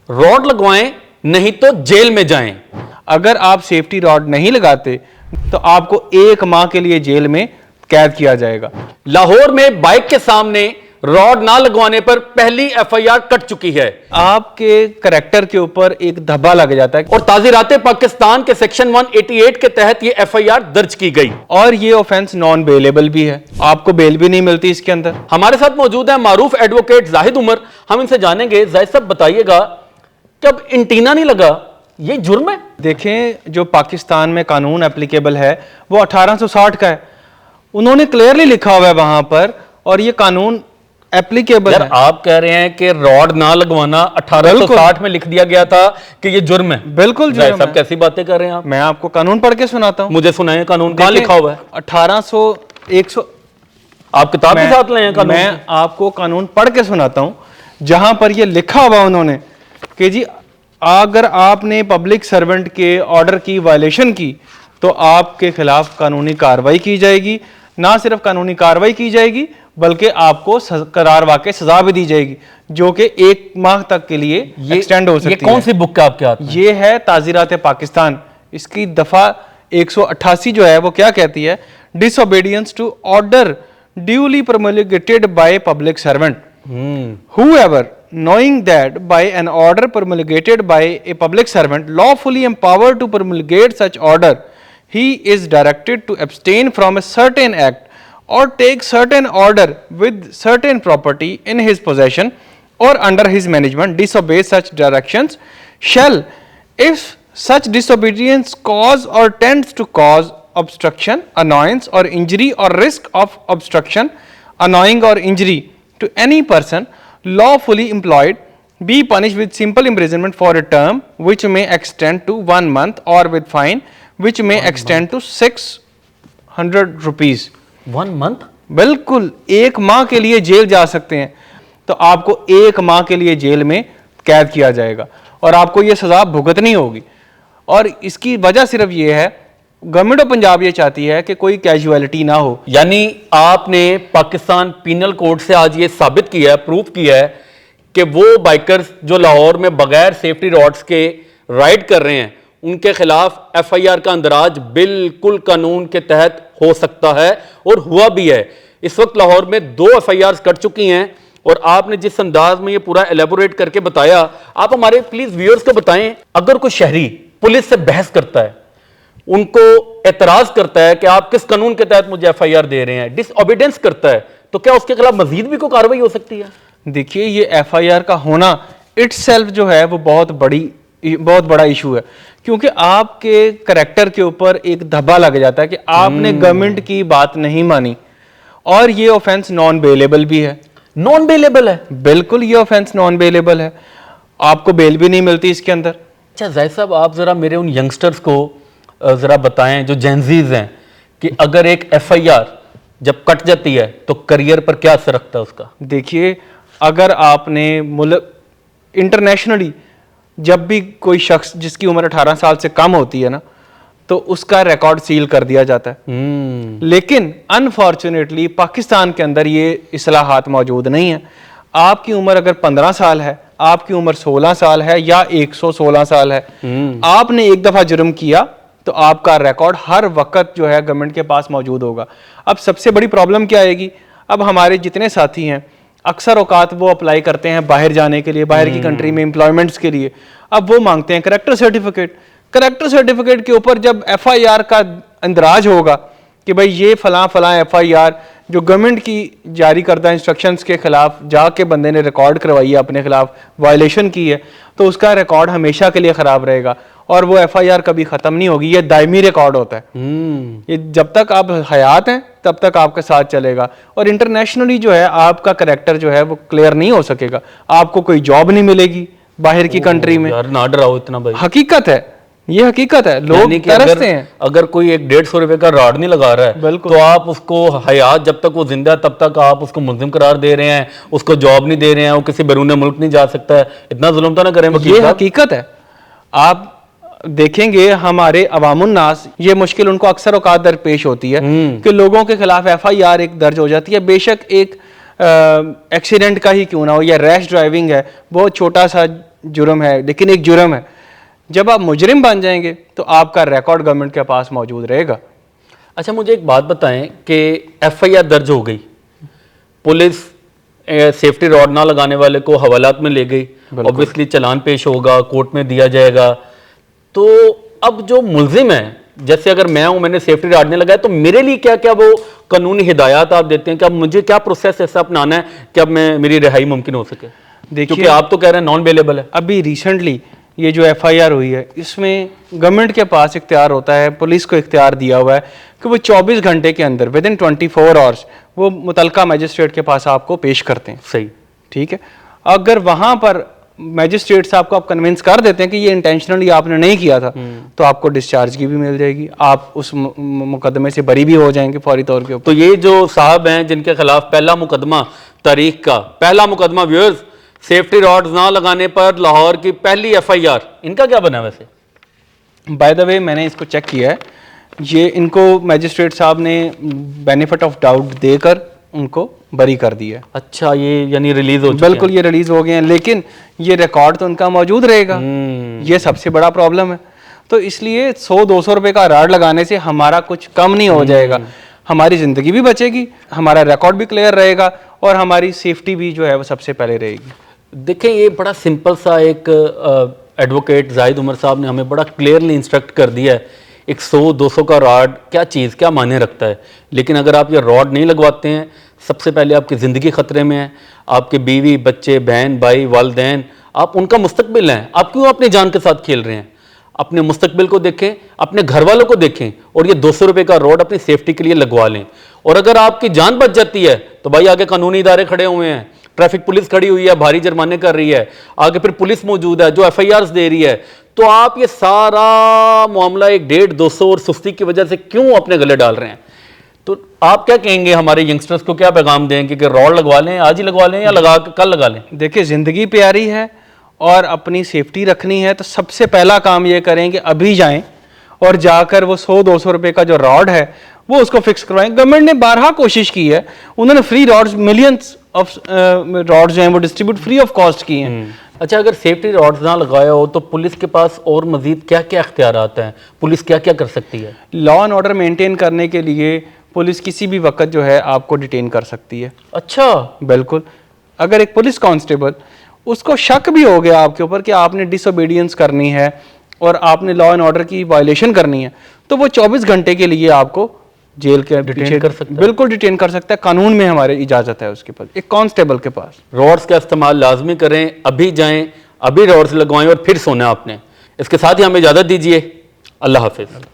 Rod लगवाएं नहीं तो जेल में जाएं। अगर आप सेफ्टी रॉड नहीं लगाते तो आपको 1 माह के लिए जेल में कैद किया जाएगा। लाहौर में बाइक के सामने रॉड ना लगवाने पर पहली एफआईआर कट चुकी है। आपके करैक्टर के ऊपर एक धब्बा लग जाता है और ताज़ीराते पाकिस्तान के सेक्शन 188 के तहत यह एफआईआर दर्ज की गई और ये ऑफेंस नॉन बेलेबल भी है, आपको बेल भी नहीं मिलती इसके अंदर। हमारे साथ मौजूद है मारूफ एडवोकेट जाहिद उमर। हम इनसे जानेंगे, जाहिद साहब बताइएगा कि अब एंटीना नहीं लगा ये जुर्म है? देखें, जो पाकिस्तान में कानून एप्लीकेबल है वो 1860 का है, उन्होंने क्लियरली लिखा हुआ है वहां पर, और ये कानून एप्लीकेबल है। आप कह रहे हैं कि रॉड ना लगवाना 1860 में लिख दिया गया था कि ये जुर्म है। बिल्कुल जुर्म सब कैसी बातें कर रहे हैं आप? मैं आपको कानून पढ़ के सुनाता हूँ। मुझे सुनाए कानून, कहाँ लिखा हुआ है? 100 आप किताब के साथ ले हैं कानून? मैं आपको कानून पढ़ के सुनाता हूँ जहां पर ये लिखा हुआ उन्होंने कि जी अगर आपने पब्लिक सर्वेंट के ऑर्डर की वायलेशन की तो आपके खिलाफ कानूनी कार्रवाई की जाएगी। ना सिर्फ कानूनी कार्रवाई की जाएगी बल्कि आपको करार वाक़ई सजा भी दी जाएगी, जो कि 1 माह तक के लिए एक्सटेंड हो सकती है। ये कौन सी बुक है आपके हाथ में? ये है ताज़ीरात पाकिस्तान। इसकी दफा 188 जो है वो क्या कहती है? Disobedience to order duly promulgated by public servant. Whoever, knowing that by an order promulgated by a public servant lawfully empowered to promulgate such order, he is directed to abstain from a certain act or take certain order with certain property in his possession or under his management, disobey such directions, shall, if such disobedience cause or tends to cause obstruction, annoyance or injury or risk of obstruction, annoying or injury to any person lawfully employed, be punished with simple imprisonment for a term which may extend to 1 month or with fine which may extend to 600 rupees. 1 month? बिल्कुल 1 माह के लिए jail जा सकते हैं। तो आपको 1 माह के लिए जेल में कैद किया जाएगा और आपको ये सजा भुगतनी होगी। और इसकी वजह सिर्फ ये है, गवर्नमेंट ऑफ पंजाब ये चाहती है कि कोई कैजुअलिटी ना हो। यानी आपने पाकिस्तान पीनल कोड से आज ये साबित किया है, प्रूफ किया है कि वो बाइकर्स जो लाहौर में बगैर सेफ्टी रॉड्स के राइड कर रहे हैं उनके खिलाफ एफआईआर का अंदराज बिल्कुल कानून के तहत हो सकता है और हुआ भी है। इस वक्त लाहौर में 2 एफआईआर कट चुकी हैं और आपने जिस अंदाज में ये पूरा एलेबोरेट करके बताया, आप हमारे प्लीज व्यूअर्स को बताएं, अगर कोई शहरी पुलिस से बहस करता है, उनको एतराज करता है कि आप किस कानून के तहत मुझे एफआईआर दे रहे हैं, डिसओबीडियंस करता है, तो क्या उसके खिलाफ मजीद भी कोई कार्रवाई हो सकती है? देखिए, ये एफआईआर का होना इटसेल्फ जो है वो बहुत बड़ा इशू है, क्योंकि आपके करैक्टर के ऊपर एक धब्बा लग जाता है कि आपने गवर्नमेंट की बात नहीं मानी, और ये ऑफेंस नॉन बेलेबल भी है। नॉन बेलेबल है? बिल्कुल, ये ऑफेंस नॉन बेलेबल है, आपको बेल भी नहीं मिलती इसके अंदर। अच्छा जाहिद साहब, आप जरा मेरे उन यंगस्टर्स को जरा बताएं जो जेनजीज हैं कि अगर एक एफआईआर जब कट जाती है तो करियर पर क्या असर रखता है उसका? देखिए, अगर आपने मुल्क इंटरनेशनली जब भी कोई शख्स जिसकी उम्र 18 साल से कम होती है ना, तो उसका रिकॉर्ड सील कर दिया जाता है। लेकिन अनफॉर्चुनेटली पाकिस्तान के अंदर ये इस्लाहात मौजूद नहीं है। आपकी उम्र अगर 15 साल है, आपकी उम्र 16 साल है या 116 साल है, आपने एक दफा जुर्म किया तो आपका रिकॉर्ड हर वक्त जो है गवर्नमेंट के पास मौजूद होगा। अब सबसे बड़ी प्रॉब्लम क्या आएगी? अब हमारे जितने साथी हैं अक्सर औकात वो अप्लाई करते हैं बाहर जाने के लिए, बाहर की कंट्री में एम्प्लॉयमेंट्स के लिए। अब वो मांगते हैं करैक्टर सर्टिफिकेट। करैक्टर सर्टिफिकेट के ऊपर जब एफआईआर का अंदराज होगा कि भाई ये फलां एफआईआर जो गवर्नमेंट की जारी करदा इंस्ट्रक्शंस के खिलाफ जाके बंदे ने रिकॉर्ड करवाई है, अपने खिलाफ वायलेशन की है, तो उसका रिकॉर्ड हमेशा के लिए खराब रहेगा और वो एफआईआर कभी खत्म नहीं होगी। ये दायमी रिकॉर्ड होता है। ये जब तक आप हयात हैं तब तक आपके साथ चलेगा, और इंटरनेशनली जो है आपका करैक्टर जो है वो क्लियर नहीं हो सकेगा। आपको कोई जॉब नहीं मिलेगी बाहर की कंट्री में। यार ना डराओ इतना भाई, हकीकत है, ये हकीकत है। लोग तरसते हैं। अगर कोई 150 रुपए का रॉड नहीं लगा रहा है तो आप उसको हयात जब तक वो जिंदा है तब तक आप उसको मुल्जिम करार दे रहे हैं, उसको जॉब नहीं दे रहे हैं, वो किसी बैरून मुल्क नहीं जा सकता है। इतना जुल्म तो ना करें वकील ये साहब। हकीकत है। आप देखेंगे हमारे अवामुन नास, ये मुश्किल उनको अक्सर औकात दरपेश होती है कि लोगों के खिलाफ एफआईआर एक दर्ज हो जाती है। बेशक एक एक्सीडेंट का ही क्यों ना हो या रैश ड्राइविंग है, बहुत छोटा सा जुर्म है, लेकिन एक जुर्म है। जब आप मुजरिम बन जाएंगे तो आपका रिकॉर्ड गवर्नमेंट के पास मौजूद रहेगा। अच्छा, मुझे एक बात बताएं कि एफआईआर दर्ज हो गई, पुलिस सेफ्टी रॉड ना लगाने वाले को हवालात में ले गई, ऑब्वियसली चालान पेश होगा, कोर्ट में दिया जाएगा। तो अब जो मुल्जिम है, जैसे अगर मैं हूं, मैंने सेफ्टी रॉड नहीं लगाया, तो मेरे लिए क्या क्या वो कानूनी हिदायत आप देते हैं कि अब मुझे क्या प्रोसेस ऐसा अपनाना है कि अब मैं मेरी रिहाई मुमकिन हो सके? देखिए, क्योंकि आप तो कह रहे हैं नॉन बेलेबल है। अभी रिसेंटली ये जो एफआईआर हुई है, इसमें गवर्नमेंट के पास इख्तियार होता है, पुलिस को इख्तियार दिया हुआ है कि वो 24 घंटे के अंदर, विद इन 24 आवर्स, वो मुतलका मजिस्ट्रेट के पास आपको पेश करते हैं। सही, ठीक है। अगर वहां पर मैजिस्ट्रेट साहब को आप कन्विंस कर देते हैं कि ये इंटेंशनली आपने नहीं किया था, तो आपको डिस्चार्ज की भी मिल जाएगी, आप उस मुकदमे से बरी भी हो जाएंगे फौरी तौर के ऊपर। तो ये जो साहब हैं जिनके खिलाफ पहला मुकदमा, तारीख का पहला मुकदमा, व्यूअर्स, सेफ्टी रॉड्स ना लगाने पर लाहौर की पहली एफआईआर, इनका क्या बना वैसे? बाय द वे, मैंने इसको चेक किया है, ये इनको मैजिस्ट्रेट साहब ने बेनिफिट ऑफ डाउट देकर उनको बरी कर दिया है। अच्छा, ये यानी रिलीज हो चुके हैं? बिल्कुल, ये रिलीज हो गए हैं, लेकिन ये रिकॉर्ड तो उनका मौजूद रहेगा। ये सबसे बड़ा प्रॉब्लम है। तो इसलिए 100-200 रुपए का राड लगाने से हमारा कुछ कम नहीं हो जाएगा, हमारी जिंदगी भी बचेगी, हमारा रिकॉर्ड भी क्लियर रहेगा और हमारी सेफ्टी भी जो है वो सबसे पहले रहेगी। देखें, ये बड़ा सिंपल सा एक एडवोकेट जाहिद उमर साहब ने हमें बड़ा क्लियरली इंस्ट्रक्ट कर दिया है, एक 100-200 का रॉड क्या चीज़, क्या मायने रखता है। लेकिन अगर आप ये रॉड नहीं लगवाते हैं, सबसे पहले आपकी ज़िंदगी ख़तरे में है, आपके बीवी, बच्चे, बहन, भाई, वालिदैन, आप उनका मुस्तकबिल हैं। आप क्यों अपनी जान के साथ खेल रहे हैं? अपने मुस्तकबिल को देखें, अपने घर वालों को देखें, और ये 200 रुपये का रॉड अपनी सेफ्टी के लिए लगवा लें। और अगर आपकी जान बच जाती है तो भाई आगे कानूनी इदारे खड़े हुए हैं, ट्रैफिक पुलिस खड़ी हुई है, भारी जुर्माने कर रही है, आगे फिर पुलिस मौजूद है जो एफआईआर्स दे रही है। तो आप ये सारा मामला 100-150 और सुस्ती की वजह से क्यों अपने गले डाल रहे हैं? तो आप क्या कहेंगे हमारे यंगस्टर्स को, क्या पैगाम देंगे कि रॉड लगवा लें, आज ही लगवा लें या लगा कल लगा लें? देखिए, ज़िंदगी प्यारी है और अपनी सेफ्टी रखनी है, तो सबसे पहला काम ये करें कि अभी जाएं और जाकर वो 100-200 रुपए का जो रॉड है वो उसको फिक्स करवाएं। गवर्नमेंट ने बारहा कोशिश की है, उन्होंने free rods, millions of rods जो हैं वो डिस्ट्रीब्यूट फ्री ऑफ कॉस्ट की हैं। अच्छा, अगर सेफ्टी रॉड्स ना लगाया हो तो पुलिस के पास और मजीद क्या क्या इख्तियारात हैं? पुलिस क्या क्या कर सकती है? लॉ एंड ऑर्डर मेंटेन करने के लिए पुलिस किसी भी वक्त जो है आपको डिटेन कर सकती है। अच्छा, बिल्कुल। अगर एक पुलिस कांस्टेबल, उसको शक भी हो गया आपके ऊपर कि आपने डिसोबीडियंस करनी है और आपने लॉ एंड ऑर्डर की वायलेशन करनी है, तो वो 24 घंटे के लिए आपको जेल के डिटेन कर सकता है। बिल्कुल डिटेन कर सकता है, कानून में हमारे इजाजत है उसके पास, एक कांस्टेबल के पास। रॉड्स का इस्तेमाल लाजमी करें, अभी जाएं, अभी रॉड्स लगवाएं और फिर सोना आपने। इसके साथ ही हमें इजाज़त दीजिए। अल्लाह हाफिज़।